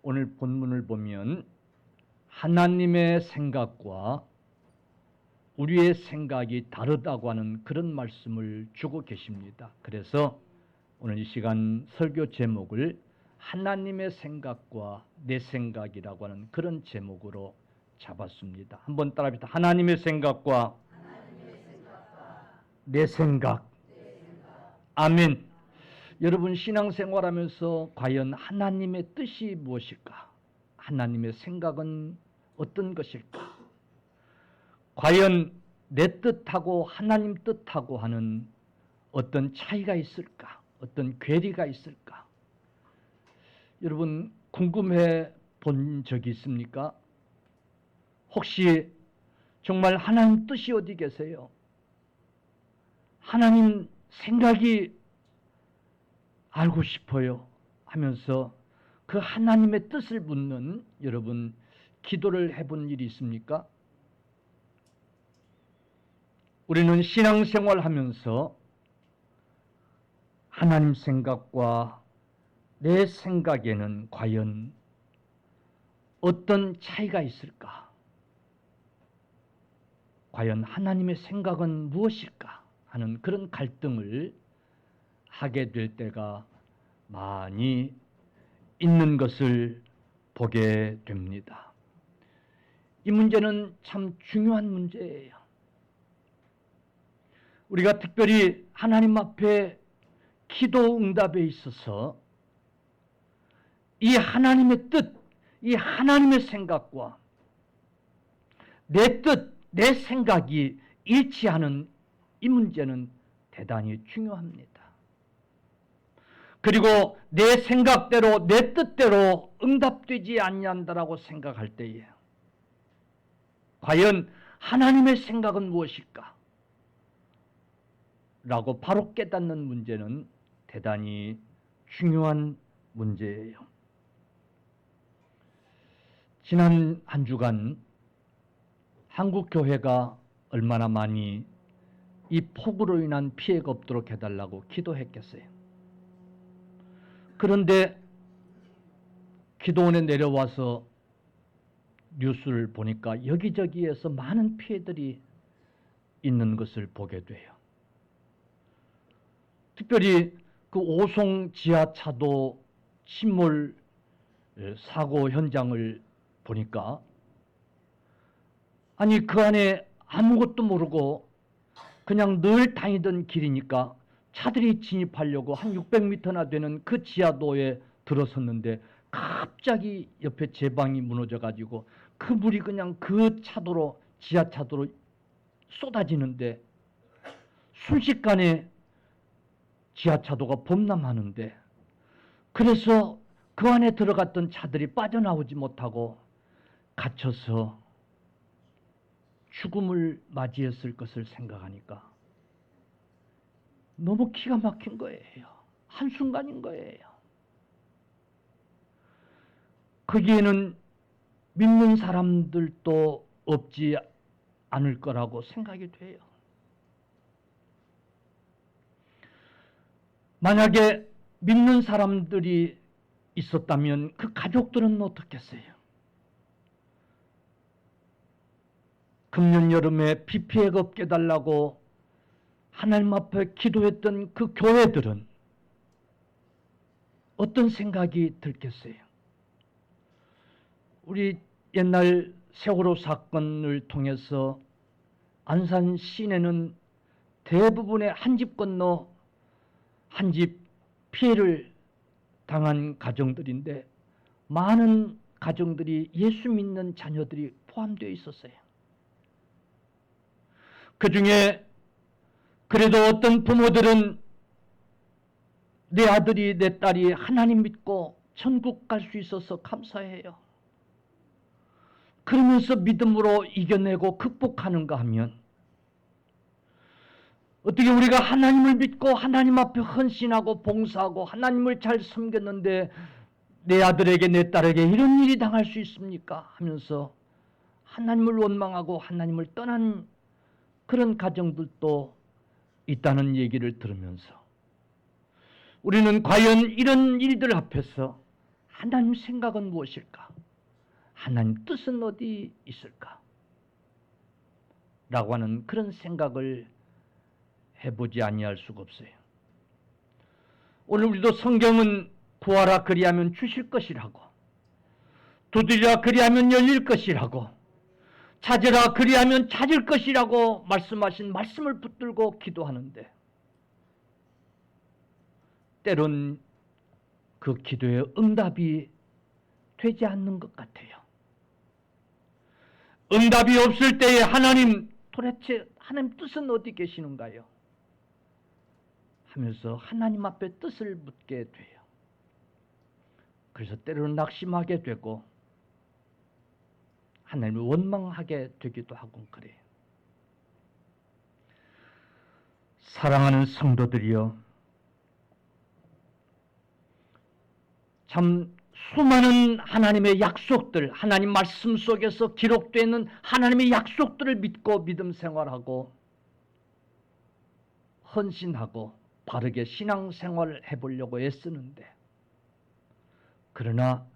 오늘 본문을 보면 하나님의 생각과 우리의 생각이 다르다고 하는 그런 말씀을 주고 계십니다. 그래서 오늘 이 시간 설교 제목을 하나님의 생각과 내 생각이라고 하는 그런 제목으로 잡았습니다. 한번 따라합시다. 하나님의 생각과 내 생각. 아멘. 여러분 신앙생활하면서 과연 하나님의 뜻이 무엇일까? 하나님의 생각은 어떤 것일까? 과연 내 뜻하고 하나님 뜻하고 하는 어떤 차이가 있을까? 어떤 괴리가 있을까? 여러분 궁금해 본 적이 있습니까? 혹시 정말 하나님 뜻이 어디 계세요? 하나님 생각이 알고 싶어요 하면서 그 하나님의 뜻을 묻는 여러분 기도를 해본 일이 있습니까? 우리는 신앙생활 하면서 하나님 생각과 내 생각에는 과연 어떤 차이가 있을까? 과연 하나님의 생각은 무엇일까? 하는 그런 갈등을 하게 될 때가 많이 있는 것을 보게 됩니다. 이 문제는 참 중요한 문제예요. 우리가 특별히 하나님 앞에 기도 응답에 있어서 이 하나님의 뜻, 이 하나님의 생각과 내 뜻, 내 생각이 일치하는 이 문제는 대단히 중요합니다. 그리고 내 생각대로 내 뜻대로 응답되지 아니한다라고 생각할 때에 과연 하나님의 생각은 무엇일까? 라고 바로 깨닫는 문제는 대단히 중요한 문제예요. 지난 한 주간 한국 교회가 얼마나 많이 이 폭우로 인한 피해가 없도록 해달라고 기도했겠어요. 그런데 기도원에 내려와서 뉴스를 보니까 여기저기에서 많은 피해들이 있는 것을 보게 돼요. 특별히 그 오송 지하차도 침몰 사고 현장을 보니까 아니 그 안에 아무것도 모르고 그냥 늘 다니던 길이니까 차들이 진입하려고 한 600m나 되는 그 지하도에 들어섰는데 갑자기 옆에 제방이 무너져 가지고 그 물이 그냥 그 차도로 지하차도로 쏟아지는데 순식간에 지하차도가 범람하는데 그래서 그 안에 들어갔던 차들이 빠져나오지 못하고 갇혀서 죽음을 맞이했을 것을 생각하니까 너무 기가 막힌 거예요. 한순간인 거예요. 거기에는 믿는 사람들도 없지 않을 거라고 생각이 돼요. 만약에 믿는 사람들이 있었다면 그 가족들은 어떻겠어요? 금년 여름에 비 피해가 없게 해달라고 하나님 앞에 기도했던 그 교회들은 어떤 생각이 들겠어요? 우리 옛날 세월호 사건을 통해서 안산 시내는 대부분의 한 집 건너 한 집 피해를 당한 가정들인데 많은 가정들이 예수 믿는 자녀들이 포함되어 있었어요. 그 중에 그래도 어떤 부모들은 내 아들이 내 딸이 하나님 믿고 천국 갈 수 있어서 감사해요. 그러면서 믿음으로 이겨내고 극복하는가 하면 어떻게 우리가 하나님을 믿고 하나님 앞에 헌신하고 봉사하고 하나님을 잘 섬겼는데 내 아들에게 내 딸에게 이런 일이 당할 수 있습니까? 하면서 하나님을 원망하고 하나님을 떠난 그런 가정들도 있다는 얘기를 들으면서 우리는 과연 이런 일들 앞에서 하나님 생각은 무엇일까? 하나님 뜻은 어디 있을까? 라고 하는 그런 생각을 해보지 아니할 수가 없어요. 오늘 우리도 성경은 구하라 그리하면 주실 것이라고, 두드리라 그리하면 열릴 것이라고, 찾으라 그리하면 찾을 것이라고 말씀하신 말씀을 붙들고 기도하는데, 때론 그 기도의 응답이 되지 않는 것 같아요. 응답이 없을 때에 하나님, 도대체 하나님 뜻은 어디 계시는가요? 하면서 하나님 앞에 뜻을 묻게 돼요. 그래서 때로는 낙심하게 되고 하나님을 원망하게 되기도 하고 그래요. 사랑하는 성도들이여, 참 수많은 하나님의 약속들, 하나님 말씀 속에서 기록되어 있는 하나님의 약속들을 믿고 믿음 생활하고 헌신하고 바르게 신앙생활을 해보려고 애쓰는데, 그러나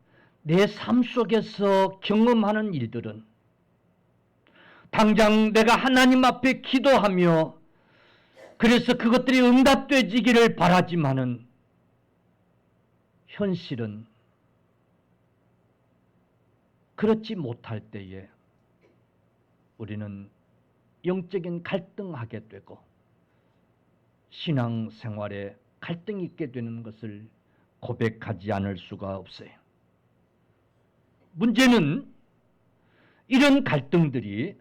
내 삶 속에서 경험하는 일들은 당장 내가 하나님 앞에 기도하며 그래서 그것들이 응답되지기를 바라지만은 현실은 그렇지 못할 때에 우리는 영적인 갈등하게 되고 신앙생활에 갈등이 있게 되는 것을 고백하지 않을 수가 없어요. 문제는 이런 갈등들이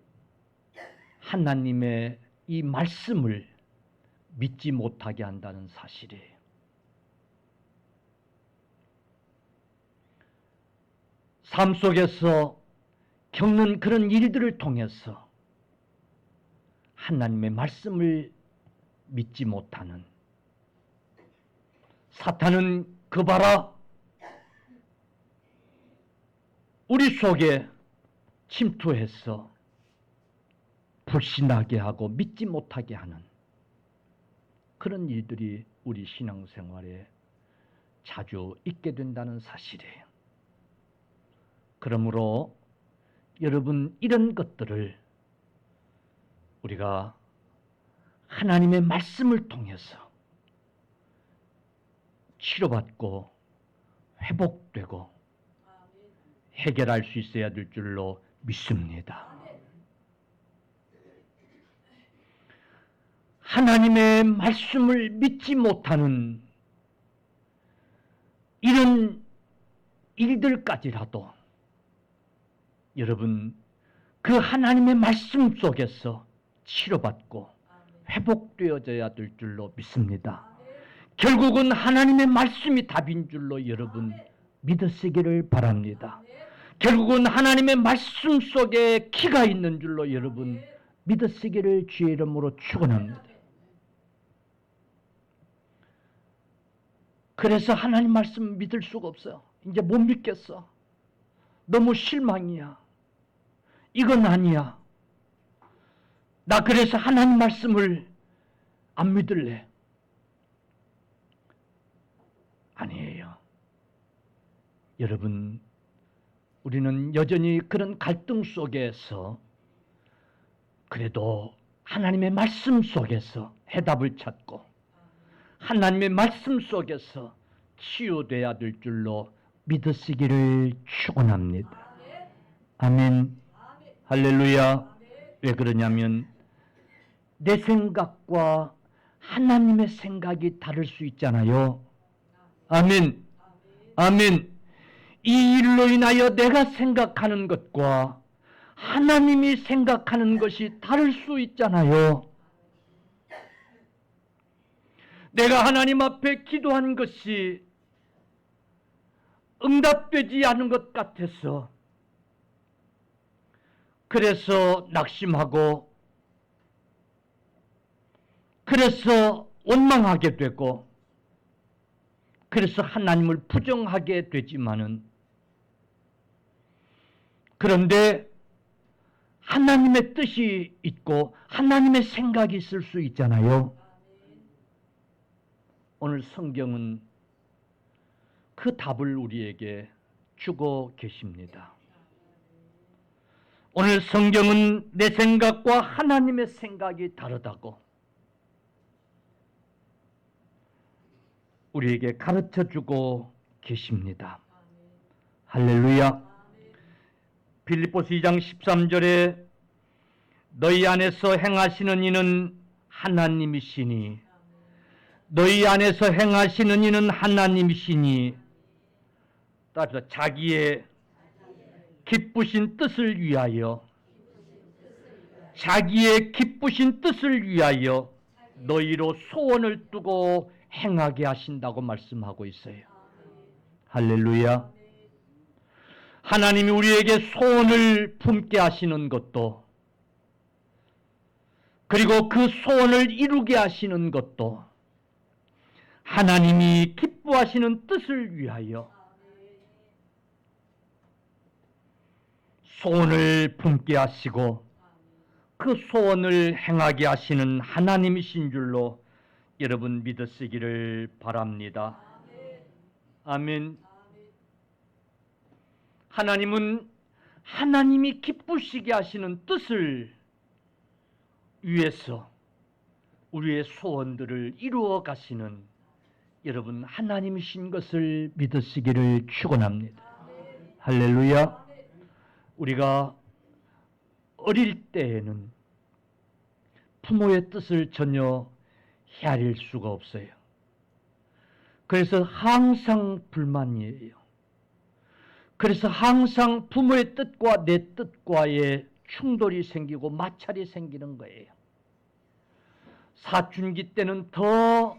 하나님의 이 말씀을 믿지 못하게 한다는 사실이에요. 삶 속에서 겪는 그런 일들을 통해서 하나님의 말씀을 믿지 못하는, 사탄은 그 봐라 우리 속에 침투해서 불신하게 하고 믿지 못하게 하는 그런 일들이 우리 신앙생활에 자주 있게 된다는 사실이에요. 그러므로 여러분, 이런 것들을 우리가 하나님의 말씀을 통해서 치료받고 회복되고 해결할 수 있어야 될 줄로 믿습니다. 하나님의 말씀을 믿지 못하는 이런 일들까지라도 여러분, 그 하나님의 말씀 속에서 치료받고 회복되어져야 될 줄로 믿습니다. 결국은 하나님의 말씀이 답인 줄로 여러분 믿으시기를 바랍니다. 결국은 하나님의 말씀 속에 키가 있는 줄로 여러분 믿으시기를 주의 이름으로 축원합니다. 그래서 하나님 말씀 믿을 수가 없어요. 이제 못 믿겠어. 너무 실망이야. 이건 아니야. 나 그래서 하나님 말씀을 안 믿을래. 아니에요. 여러분, 우리는 여전히 그런 갈등 속에서 그래도 하나님의 말씀 속에서 해답을 찾고 하나님의 말씀 속에서 치유돼야 될 줄로 믿으시기를 축원합니다. 아멘. 할렐루야. 왜 그러냐면 내 생각과 하나님의 생각이 다를 수 있잖아요. 아멘. 아멘. 이 일로 인하여 내가 생각하는 것과 하나님이 생각하는 것이 다를 수 있잖아요. 내가 하나님 앞에 기도한 것이 응답되지 않은 것 같아서 그래서 낙심하고 그래서 원망하게 되고 그래서 하나님을 부정하게 되지만은, 그런데 하나님의 뜻이 있고 하나님의 생각이 있을 수 있잖아요. 오늘 성경은 그 답을 우리에게 주고 계십니다. 오늘 성경은 내 생각과 하나님의 생각이 다르다고 우리에게 가르쳐주고 계십니다. 할렐루야. 빌립보서 2장 13절에 너희 안에서 행하시는 이는 하나님이시니 너희 안에서 행하시는 이는 하나님이시니 따라서 자기의 기쁘신 뜻을 위하여 자기의 기쁘신 뜻을 위하여 너희로 소원을 두고 행하게 하신다고 말씀하고 있어요. 할렐루야. 하나님이 우리에게 소원을 품게 하시는 것도 그리고 그 소원을 이루게 하시는 것도 하나님이 기뻐하시는 뜻을 위하여 소원을 품게 하시고 그 소원을 행하게 하시는 하나님이신 줄로 여러분 믿으시기를 바랍니다. 아멘. 하나님은 하나님이 기쁘시게 하시는 뜻을 위해서 우리의 소원들을 이루어 가시는 여러분 하나님이신 것을 믿으시기를 축원합니다. 할렐루야. 우리가 어릴 때에는 부모의 뜻을 전혀 헤아릴 수가 없어요. 그래서 항상 불만이에요. 그래서 항상 부모의 뜻과 내 뜻과의 충돌이 생기고 마찰이 생기는 거예요. 사춘기 때는 더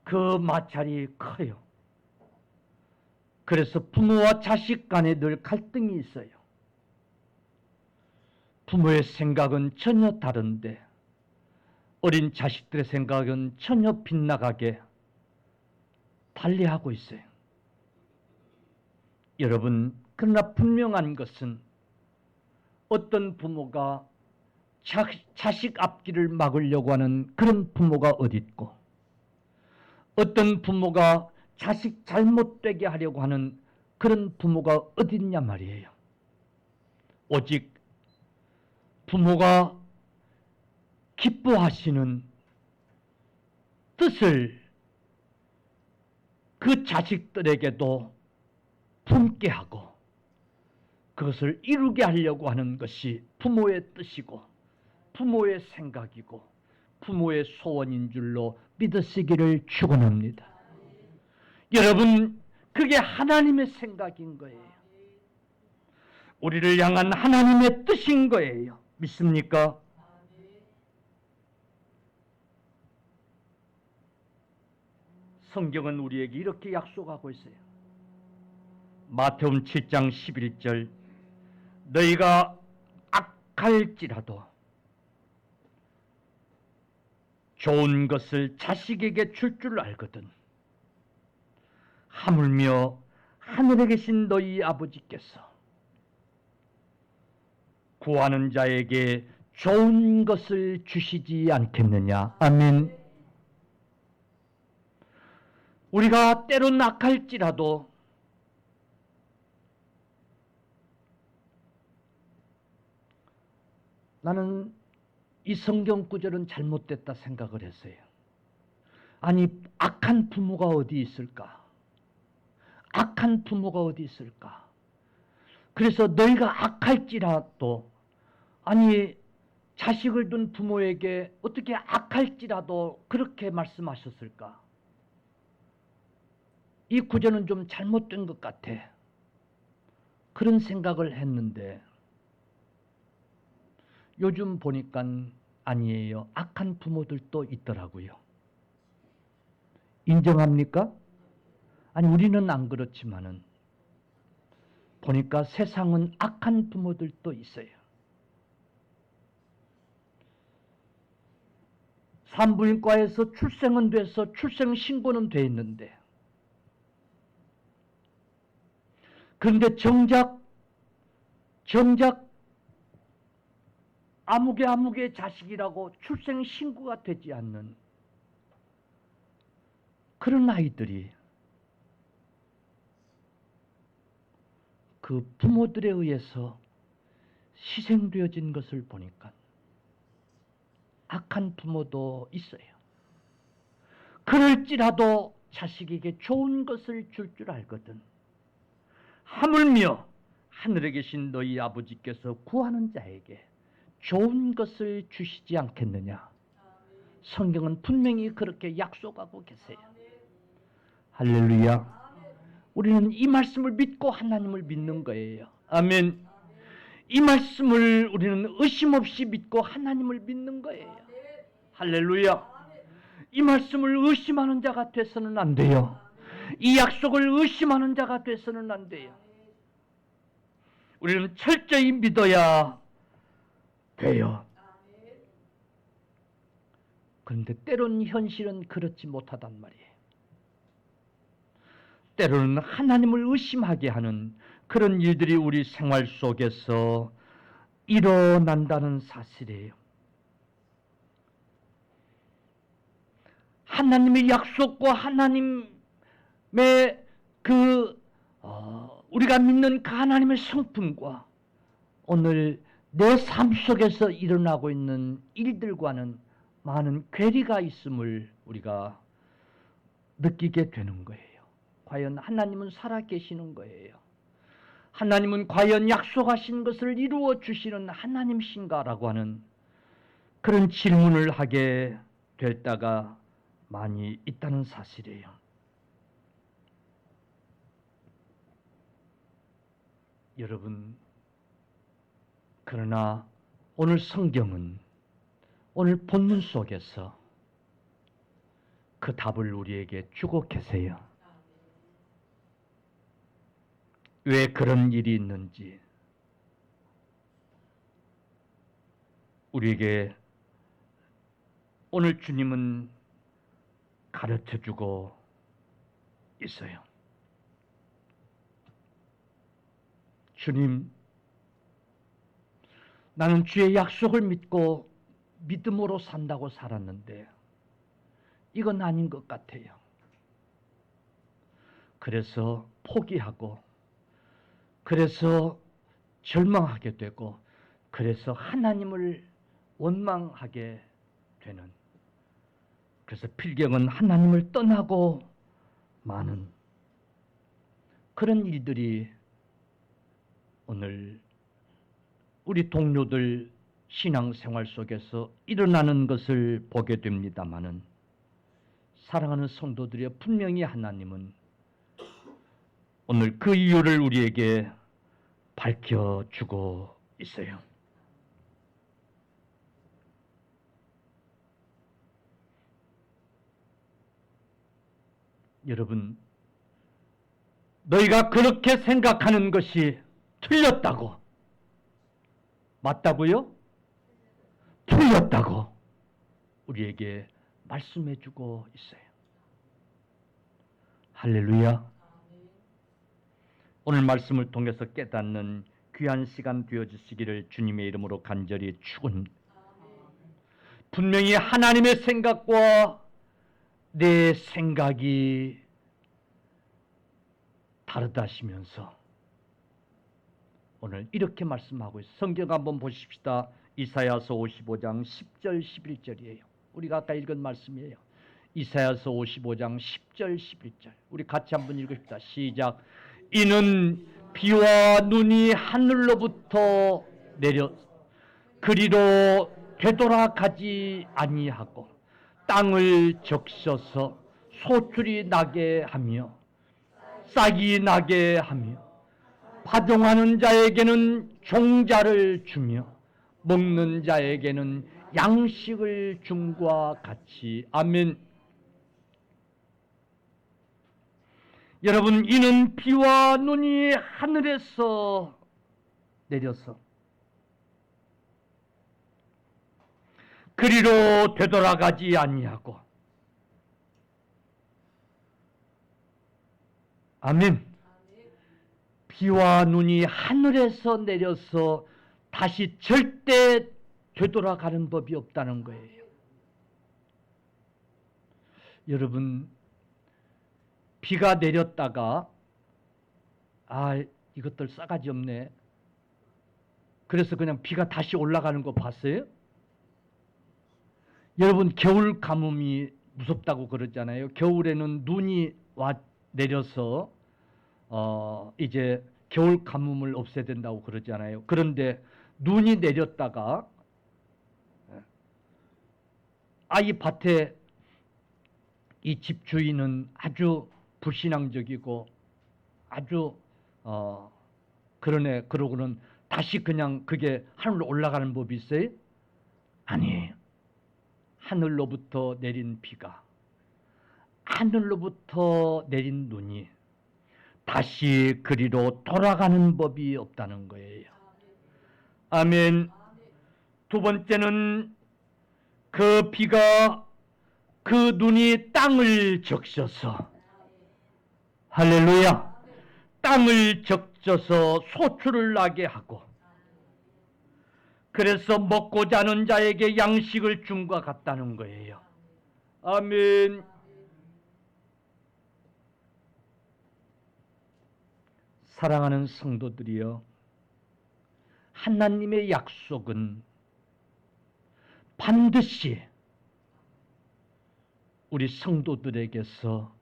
그 마찰이 커요. 그래서 부모와 자식 간에 늘 갈등이 있어요. 부모의 생각은 전혀 다른데 어린 자식들의 생각은 전혀 빗나가게 달리하고 있어요. 여러분, 그러나 분명한 것은 어떤 부모가 자식 앞길을 막으려고 하는 그런 부모가 어디 있고 어떤 부모가 자식 잘못되게 하려고 하는 그런 부모가 어디 있냐 말이에요. 오직 부모가 기뻐하시는 뜻을 그 자식들에게도 품게 하고 그것을 이루게 하려고 하는 것이 부모의 뜻이고 부모의 생각이고 부모의 소원인 줄로 믿으시기를 축원합니다. 여러분, 그게 하나님의 생각인 거예요. 우리를 향한 하나님의 뜻인 거예요. 믿습니까? 성경은 우리에게 이렇게 약속하고 있어요. 마태복음 7장 11절 너희가 악할지라도 좋은 것을 자식에게 줄 줄 알거든 하물며 하늘에 계신 너희 아버지께서 구하는 자에게 좋은 것을 주시지 않겠느냐. 아멘. 우리가 때론 악할지라도 나는 이 성경 구절은 잘못됐다 생각을 했어요. 아니, 악한 부모가 어디 있을까? 악한 부모가 어디 있을까? 그래서 너희가 악할지라도, 아니 자식을 둔 부모에게 어떻게 악할지라도 그렇게 말씀하셨을까? 이 구절은 좀 잘못된 것 같아. 그런 생각을 했는데 요즘 보니까 아니에요. 악한 부모들도 있더라고요. 인정합니까? 아니, 우리는 안 그렇지만은 보니까 세상은 악한 부모들도 있어요. 산부인과에서 출생은 돼서 출생 신고는 돼 있는데 그런데 정작 아무개 자식이라고 출생 신고가 되지 않는 그런 아이들이 그 부모들에 의해서 희생되어진 것을 보니까 악한 부모도 있어요. 그럴지라도 자식에게 좋은 것을 줄 줄 알거든. 하물며 하늘에 계신 너희 아버지께서 구하는 자에게 좋은 것을 주시지 않겠느냐. 성경은 분명히 그렇게 약속하고 계세요. 할렐루야. 우리는 이 말씀을 믿고 하나님을 믿는 거예요. 아멘. 이 말씀을 우리는 의심 없이 믿고 하나님을 믿는 거예요. 할렐루야. 이 말씀을 의심하는 자가 돼서는 안 돼요. 이 약속을 의심하는 자가 돼서는 안 돼요. 우리는 철저히 믿어야 돼요. 그런데 때로는 현실은 그렇지 못하단 말이에요. 때로는 하나님을 의심하게 하는 그런 일들이 우리 생활 속에서 일어난다는 사실이에요. 하나님의 약속과 하나님의 우리가 믿는 그 하나님의 성품과 오늘 내 삶 속에서 일어나고 있는 일들과는 많은 괴리가 있음을 우리가 느끼게 되는 거예요. 과연 하나님은 살아계시는 거예요. 하나님은 과연 약속하신 것을 이루어 주시는 하나님이신가라고 하는 그런 질문을 하게 될 때가 많이 있다는 사실이에요. 여러분, 그러나 오늘 성경은 오늘 본문 속에서 그 답을 우리에게 주고 계세요. 왜 그런 일이 있는지 우리에게 오늘 주님은 가르쳐주고 있어요. 주님, 나는 주의 약속을 믿고 믿음으로 산다고 살았는데 이건 아닌 것 같아요. 그래서 포기하고, 그래서 절망하게 되고, 그래서 하나님을 원망하게 되는, 그래서 필경은 하나님을 떠나고 마는 그런 일들이 오늘 우리 동료들 신앙생활 속에서 일어나는 것을 보게 됩니다마는, 사랑하는 성도들이여, 분명히 하나님은 오늘 그 이유를 우리에게 밝혀주고 있어요. 여러분, 너희가 그렇게 생각하는 것이 틀렸다고, 맞다고요? 틀렸다고 우리에게 말씀해주고 있어요. 할렐루야. 오늘 말씀을 통해서 깨닫는 귀한 시간 되어주시기를 주님의 이름으로 간절히 축원합니다. 분명히 하나님의 생각과 내 생각이 다르다시면서 오늘 이렇게 말씀하고 있어요. 성경 한번 보십시다. 이사야서 55장 10절 11절이에요. 우리가 아까 읽은 말씀이에요. 이사야서 55장 10절 11절. 우리 같이 한번 읽읍시다. 시작. 이는 비와 눈이 하늘로부터 내려 그리로 되돌아가지 아니하고 땅을 적셔서 소출이 나게 하며 싹이 나게 하며 파종하는 자에게는 종자를 주며 먹는 자에게는 양식을 줌과 같이. 아멘. 여러분, 이는 비와 눈이 하늘에서 내려서 그리로 되돌아가지 아니하고, 아멘. 비와 눈이 하늘에서 내려서 다시 절대 되돌아가는 법이 없다는 거예요. 여러분, 비가 내렸다가 이것들 싸가지 없네. 그래서 그냥 비가 다시 올라가는 거 봤어요? 여러분, 겨울 가뭄이 무섭다고 그러잖아요. 겨울에는 눈이 내려서 이제 겨울 가뭄을 없애야 된다고 그러잖아요. 그런데 눈이 내렸다가 아이 밭에 이 집주인은 아주 불신앙적이고 아주 그러고는 다시 그냥 그게 하늘로 올라가는 법이 있어요? 아니에요. 하늘로부터 내린 비가, 하늘로부터 내린 눈이 다시 그리로 돌아가는 법이 없다는 거예요. 아멘. 두 번째는 그 비가, 그 눈이 땅을 적셔서, 할렐루야, 땅을 적셔서 소출을 나게 하고, 그래서 먹고 자는 자에게 양식을 줌과 같다는 거예요. 아멘. 사랑하는 성도들이여, 하나님의 약속은 반드시 우리 성도들에게서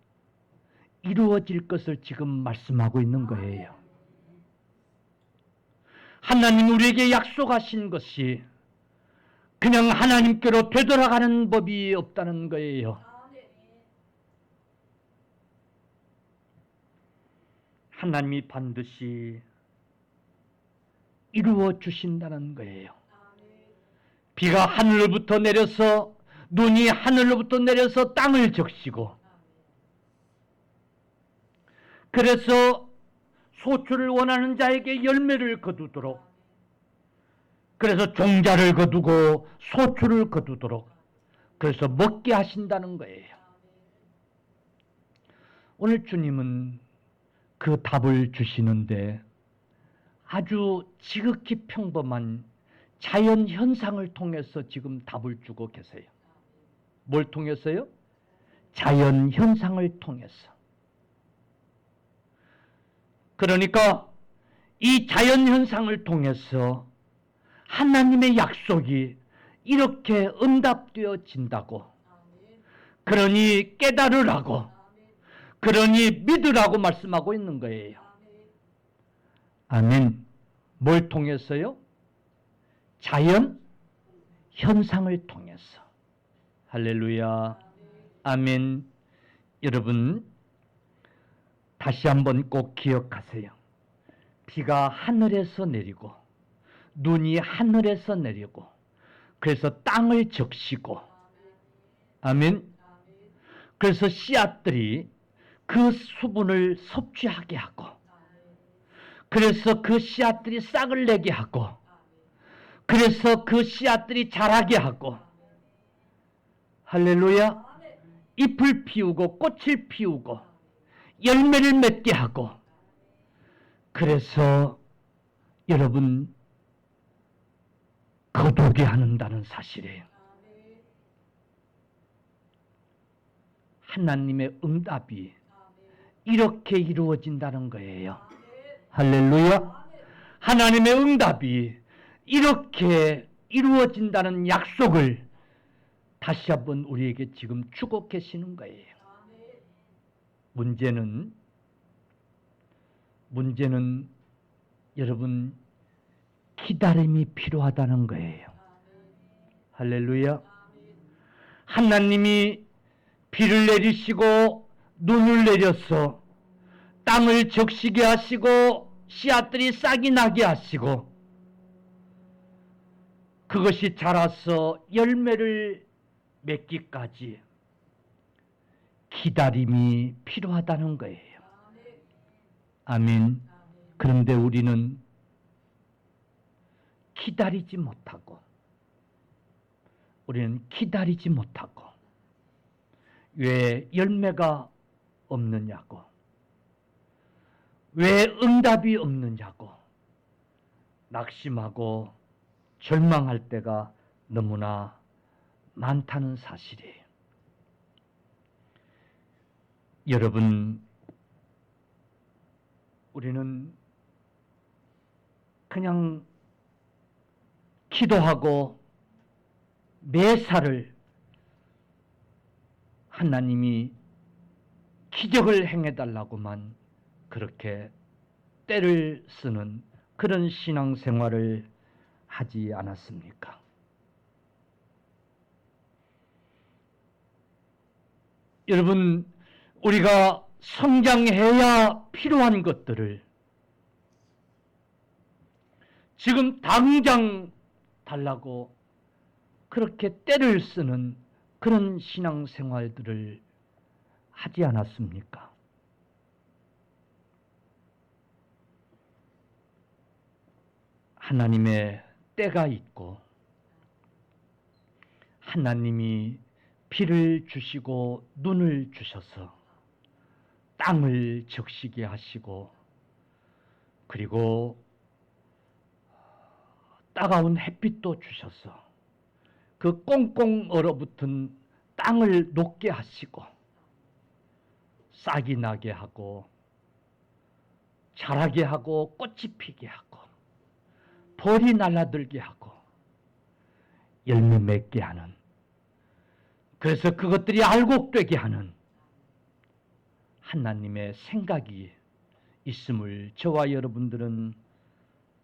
이루어질 것을 지금 말씀하고 있는 거예요. 하나님 우리에게 약속하신 것이 그냥 하나님께로 되돌아가는 법이 없다는 거예요. 하나님이 반드시 이루어 주신다는 거예요. 비가 하늘로부터 내려서, 눈이 하늘로부터 내려서 땅을 적시고, 그래서 소출을 원하는 자에게 열매를 거두도록, 그래서 종자를 거두고 소출을 거두도록, 그래서 먹게 하신다는 거예요. 오늘 주님은 그 답을 주시는데 아주 지극히 평범한 자연 현상을 통해서 지금 답을 주고 계세요. 뭘 통해서요? 자연 현상을 통해서. 그러니까 이 자연 현상을 통해서 하나님의 약속이 이렇게 응답되어진다고, 그러니 깨달으라고, 그러니 믿으라고 말씀하고 있는 거예요. 아멘. 뭘 통해서요? 자연 현상을 통해서. 할렐루야. 아멘. 여러분, 다시 한번 꼭 기억하세요. 비가 하늘에서 내리고, 눈이 하늘에서 내리고, 그래서 땅을 적시고, 아멘. 그래서 씨앗들이 그 수분을 섭취하게 하고, 그래서 그 씨앗들이 싹을 내게 하고, 그래서 그 씨앗들이 자라게 하고, 할렐루야, 잎을 피우고 꽃을 피우고 열매를 맺게 하고, 그래서 여러분 거두게 하는다는 사실이에요. 하나님의 응답이 이렇게 이루어진다는 거예요. 할렐루야. 하나님의 응답이 이렇게 이루어진다는 약속을 다시 한번 우리에게 지금 주고 계시는 거예요. 문제는 여러분 기다림이 필요하다는 거예요. 할렐루야. 하나님이 비를 내리시고 눈을 내려서 땅을 적시게 하시고 씨앗들이 싹이 나게 하시고 그것이 자라서 열매를 맺기까지 기다림이 필요하다는 거예요. 아멘. 그런데 우리는 기다리지 못하고 왜 열매가 없느냐고, 왜 응답이 없느냐고 낙심하고 절망할 때가 너무나 많다는 사실이에요. 여러분, 우리는 그냥 기도하고 매사를 하나님이 기적을 행해달라고만 그렇게 때를 쓰는 그런 신앙생활을 하지 않았습니까? 여러분, 우리가 성장해야 필요한 것들을 지금 당장 달라고 그렇게 때를 쓰는 그런 신앙생활들을 하지 않았습니까? 하나님의 때가 있고 하나님이 비를 주시고 눈을 주셔서 땅을 적시게 하시고 그리고 따가운 햇빛도 주셔서 그 꽁꽁 얼어붙은 땅을 녹게 하시고 싹이 나게 하고 자라게 하고 꽃이 피게 하고 벌이 날아들게 하고 열매 맺게 하는, 그래서 그것들이 알곡되게 하는 하나님의 생각이 있음을 저와 여러분들은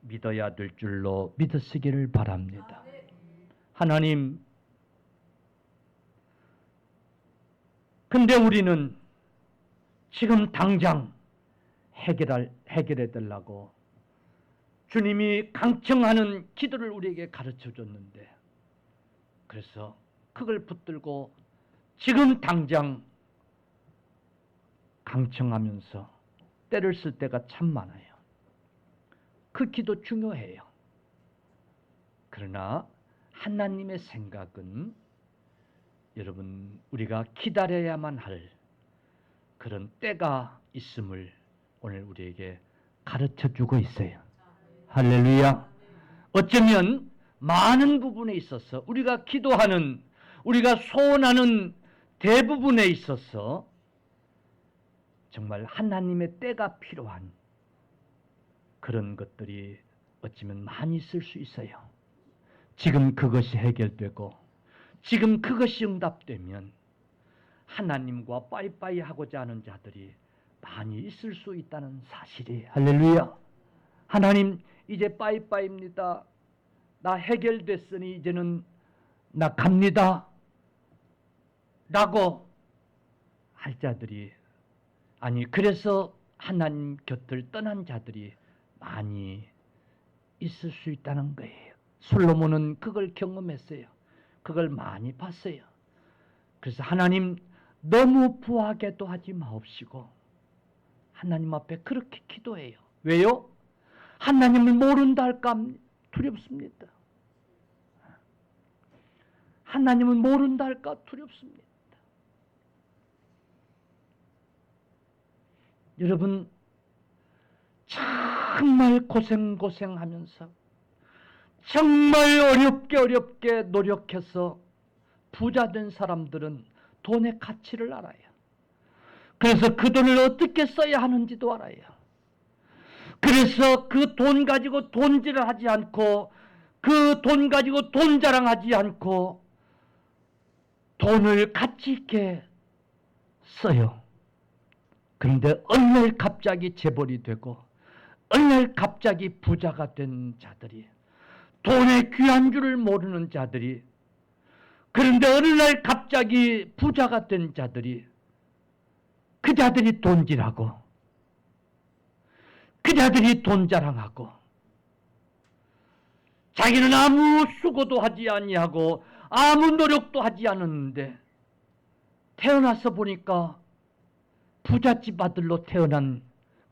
믿어야 될 줄로 믿으시기를 바랍니다. 하나님, 근데 우리는 지금 당장 해결해 달라고 주님이 강청하는 기도를 우리에게 가르쳐 줬는데, 그래서 그걸 붙들고 지금 당장 강청하면서 때를 쓸 때가 참 많아요. 그 기도 중요해요. 그러나 하나님의 생각은 여러분, 우리가 기다려야만 할 그런 때가 있음을 오늘 우리에게 가르쳐 주고 있어요. 할렐루야. 어쩌면 많은 부분에 있어서 우리가 기도하는, 우리가 소원하는 대부분에 있어서 정말 하나님의 때가 필요한 그런 것들이 어쩌면 많이 있을 수 있어요. 지금 그것이 해결되고 지금 그것이 응답되면 하나님과 빠이빠이 하고자 하는 자들이 많이 있을 수 있다는 사실이, 할렐루야. 하나님, 이제 빠이빠이입니다. 나 해결됐으니 이제는 나 갑니다 라고 할 자들이, 아니 그래서 하나님 곁을 떠난 자들이 많이 있을 수 있다는 거예요. 솔로몬은 그걸 경험했어요. 그걸 많이 봤어요. 그래서 하나님, 너무 부하게도 하지 마옵시고 하나님 앞에 그렇게 기도해요. 왜요? 하나님을 모른다 할까 두렵습니다. 하나님을 모른다 할까 두렵습니다. 여러분, 정말 고생하면서 정말 어렵게 노력해서 부자 된 사람들은 돈의 가치를 알아요. 그래서 그 돈을 어떻게 써야 하는지도 알아요. 그래서 그 돈 가지고 돈질을 하지 않고, 그 돈 가지고 돈 자랑하지 않고 돈을 가치 있게 써요. 그런데 어느 날 갑자기 재벌이 되고 어느 날 갑자기 부자가 된 자들이, 돈의 귀한 줄을 모르는 자들이, 그런데 어느 날 갑자기 부자가 된 자들이, 그 자들이 돈질하고 그 자들이 돈 자랑하고 자기는 아무 수고도 하지 아니하고 아무 노력도 하지 않았는데 태어나서 보니까 부잣집 아들로 태어난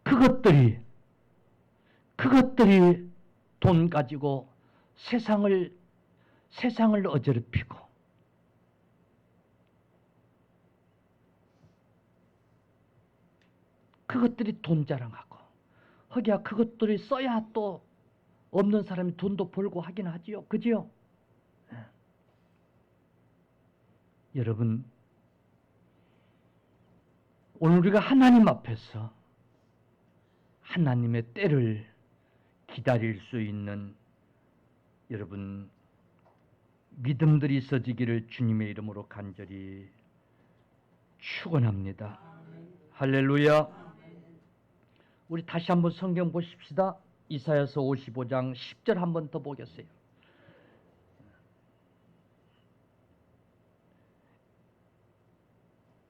그것들이 돈 가지고 세상을 어지럽히고, 그것들이 돈 자랑하고, 허기야 그것들이 써야 또 없는 사람이 돈도 벌고 하긴 하지요. 그지요? 네. 여러분, 오늘 우리가 하나님 앞에서 하나님의 때를 기다릴 수 있는 여러분 믿음들이 있어지기를 주님의 이름으로 간절히 축원합니다. 할렐루야. 우리 다시 한번 성경 보십시다. 이사야서 55장 10절 한번 더 보겠어요.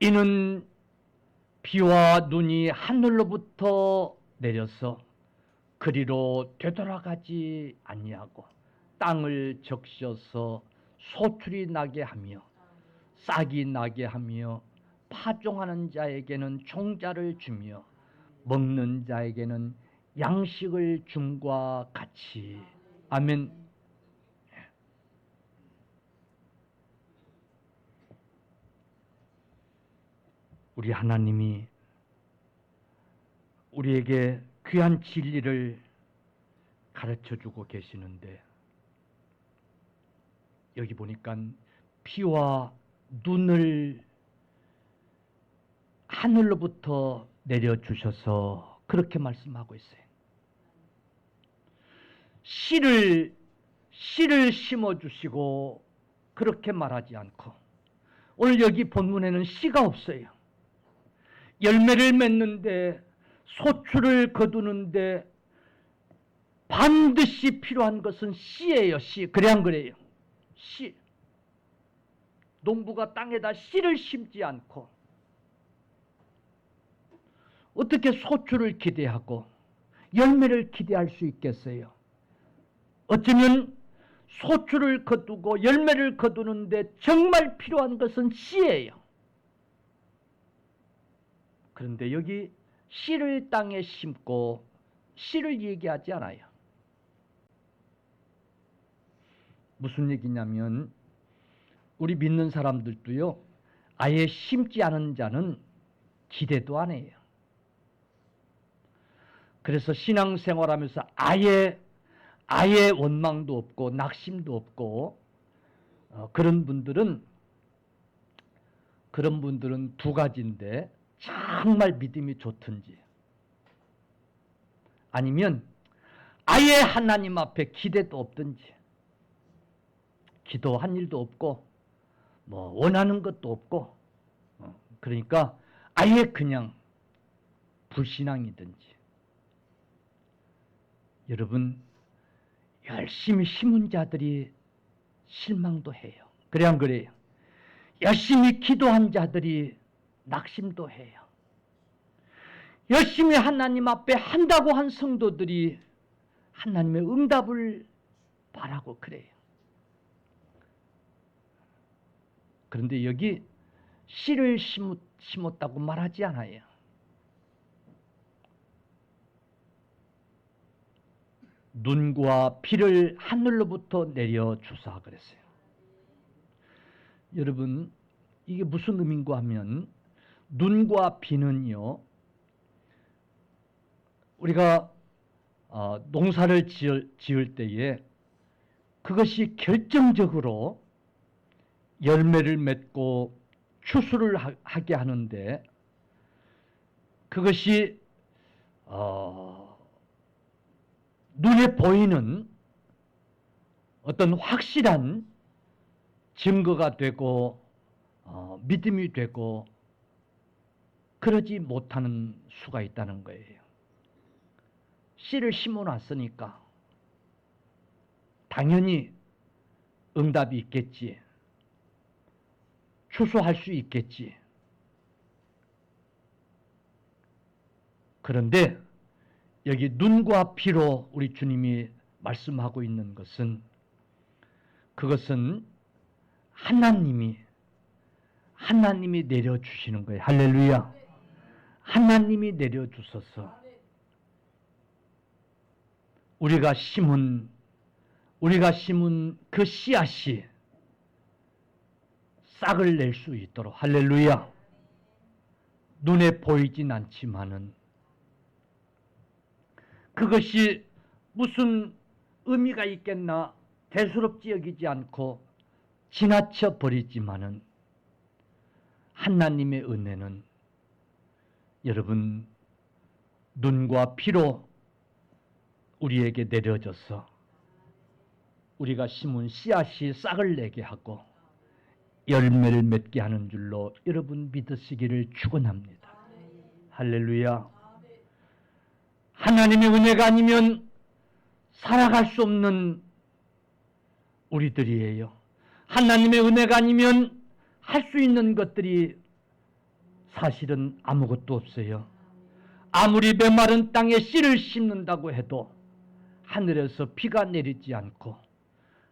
이는 비와 눈이 하늘로부터 내려서 그리로 되돌아가지 아니하고 땅을 적셔서 소출이 나게 하며 싹이 나게 하며 파종하는 자에게는 종자를 주며 먹는 자에게는 양식을 줌과 같이. 아멘. 우리 하나님이 우리에게 귀한 진리를 가르쳐주고 계시는데 여기 보니까 피와 눈을 하늘로부터 내려주셔서 그렇게 말씀하고 있어요. 씨를 심어주시고 그렇게 말하지 않고, 오늘 여기 본문에는 씨가 없어요. 열매를 맺는데 소출을 거두는데 반드시 필요한 것은 씨예요. 씨. 그래 안 그래요? 씨. 농부가 땅에다 씨를 심지 않고 어떻게 소출을 기대하고 열매를 기대할 수 있겠어요? 어쩌면 소출을 거두고 열매를 거두는데 정말 필요한 것은 씨예요. 그런데 여기 씨를 땅에 심고 씨를 얘기하지 않아요. 무슨 얘기냐면 우리 믿는 사람들도요, 아예 심지 않은 자는 기대도 안 해요. 그래서 신앙생활하면서 아예 원망도 없고 낙심도 없고 그런 분들은 두 가지인데, 정말 믿음이 좋든지 아니면 아예 하나님 앞에 기대도 없든지, 기도한 일도 없고 뭐 원하는 것도 없고 그러니까 아예 그냥 불신앙이든지. 여러분, 열심히 심은 자들이 실망도 해요. 그래 안 그래요? 열심히 기도한 자들이 낙심도 해요. 열심히 하나님 앞에 한다고 한 성도들이 하나님의 응답을 바라고 그래요. 그런데 여기 씨를 심었다고 말하지 않아요. 눈과 비를 하늘로부터 내려주사 그랬어요. 여러분, 이게 무슨 의미인가 하면, 눈과 비는요, 우리가 농사를 지을 때에 그것이 결정적으로 열매를 맺고 추수를 하게 하는데, 그것이 눈에 보이는 어떤 확실한 증거가 되고 믿음이 되고 그러지 못하는 수가 있다는 거예요. 씨를 심어놨으니까 당연히 응답이 있겠지, 추수할 수 있겠지. 그런데 여기 눈과 비로 우리 주님이 말씀하고 있는 것은, 그것은 하나님이 내려주시는 거예요. 할렐루야. 하나님이 내려주셔서 우리가 심은 그 씨앗이 싹을 낼 수 있도록. 할렐루야. 눈에 보이진 않지만은 그것이 무슨 의미가 있겠나 대수롭지 여기지 않고 지나쳐 버리지만은, 하나님의 은혜는 여러분 눈과 피로 우리에게 내려져서 우리가 심은 씨앗이 싹을 내게 하고 열매를 맺게 하는 줄로 여러분 믿으시기를 축원합니다. 할렐루야. 하나님의 은혜가 아니면 살아갈 수 없는 우리들이에요. 하나님의 은혜가 아니면 할 수 있는 것들이 사실은 아무것도 없어요. 아무리 메마른 땅에 씨를 심는다고 해도 하늘에서 비가 내리지 않고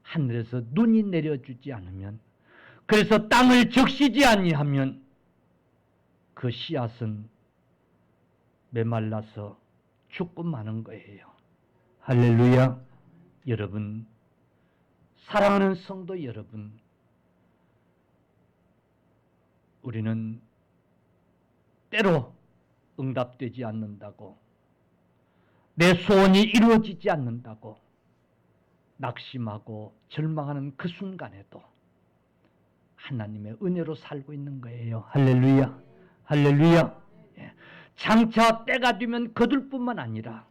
하늘에서 눈이 내려주지 않으면, 그래서 땅을 적시지 아니하면 그 씨앗은 메말라서 죽고 마는 거예요. 할렐루야. 여러분, 사랑하는 성도 여러분, 우리는 때로 응답되지 않는다고, 내 소원이 이루어지지 않는다고 낙심하고 절망하는 그 순간에도 하나님의 은혜로 살고 있는 거예요. 할렐루야. 할렐루야. 장차 때가 되면 거둘 뿐만 아니라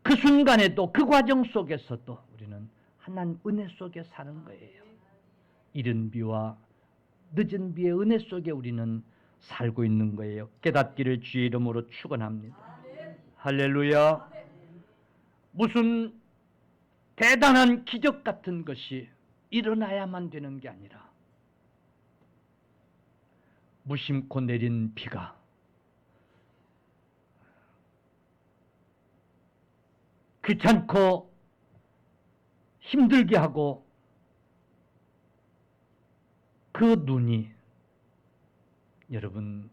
그 순간에도, 그 과정 속에서도 우리는 하나님 은혜 속에 사는 거예요. 이른 비와 늦은 비의 은혜 속에 우리는 살고 있는 거예요. 깨닫기를 주의 이름으로 축원합니다. 할렐루야. 무슨 대단한 기적 같은 것이 일어나야만 되는 게 아니라 무심코 내린 비가 귀찮고 힘들게 하고 그 눈이 여러분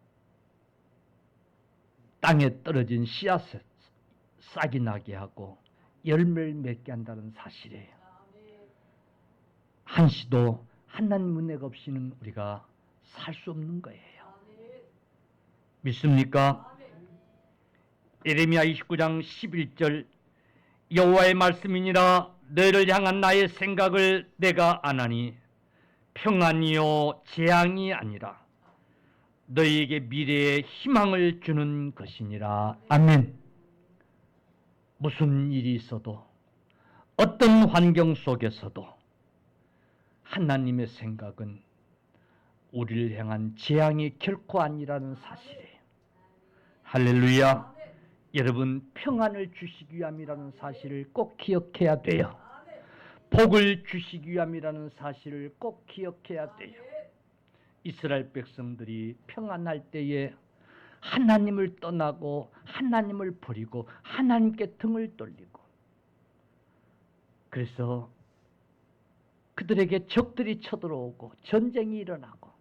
땅에 떨어진 씨앗에 싹이 나게 하고 열매를 맺게 한다는 사실이에요. 한시도 하나님 은혜가 없이는 우리가 살 수 없는 거예요. 믿습니까? 예레미야 29장 11절 여호와의 말씀이니라 너희를 향한 나의 생각을 내가 아나니 평안이요 재앙이 아니라 너희에게 미래의 희망을 주는 것이니라. 아멘. 무슨 일이 있어도 어떤 환경 속에서도 하나님의 생각은 우리를 향한 재앙이 결코 아니라는 사실이에요. 할렐루야. 여러분, 평안을 주시기 위함이라는 사실을 꼭 기억해야 돼요. 복을 주시기 위함이라는 사실을 꼭 기억해야 돼요. 이스라엘 백성들이 평안할 때에 하나님을 떠나고 하나님을 버리고 하나님께 등을 돌리고, 그래서 그들에게 적들이 쳐들어오고 전쟁이 일어나고,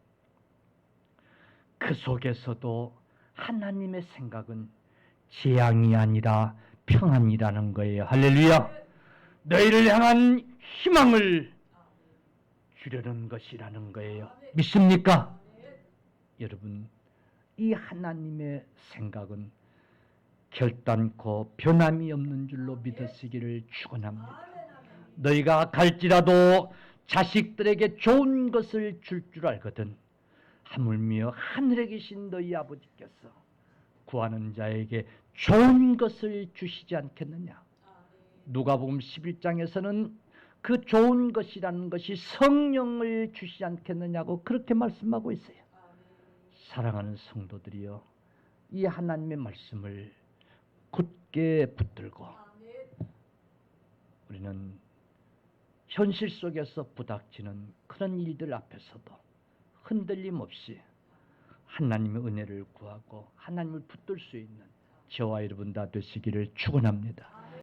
그 속에서도 하나님의 생각은 재앙이 아니라 평안이라는 거예요. 할렐루야. 너희를 향한 희망을 주려는 것이라는 거예요. 믿습니까? 여러분, 이 하나님의 생각은 결단코 변함이 없는 줄로 믿으시기를 축원합니다. 너희가 갈지라도 자식들에게 좋은 것을 줄 줄 알거든 하물며 하늘에 계신 너희 아버지께서 구하는 자에게 좋은 것을 주시지 않겠느냐. 누가복음 11장에서는 그 좋은 것이라는 것이 성령을 주시지 않겠느냐고 그렇게 말씀하고 있어요. 사랑하는 성도들이여, 이 하나님의 말씀을 굳게 붙들고 우리는 현실 속에서 부닥치는 그런 일들 앞에서도 흔들림 없이 하나님의 은혜를 구하고 하나님을 붙들 수 있는 저와 여러분 다 되시기를 축원합니다.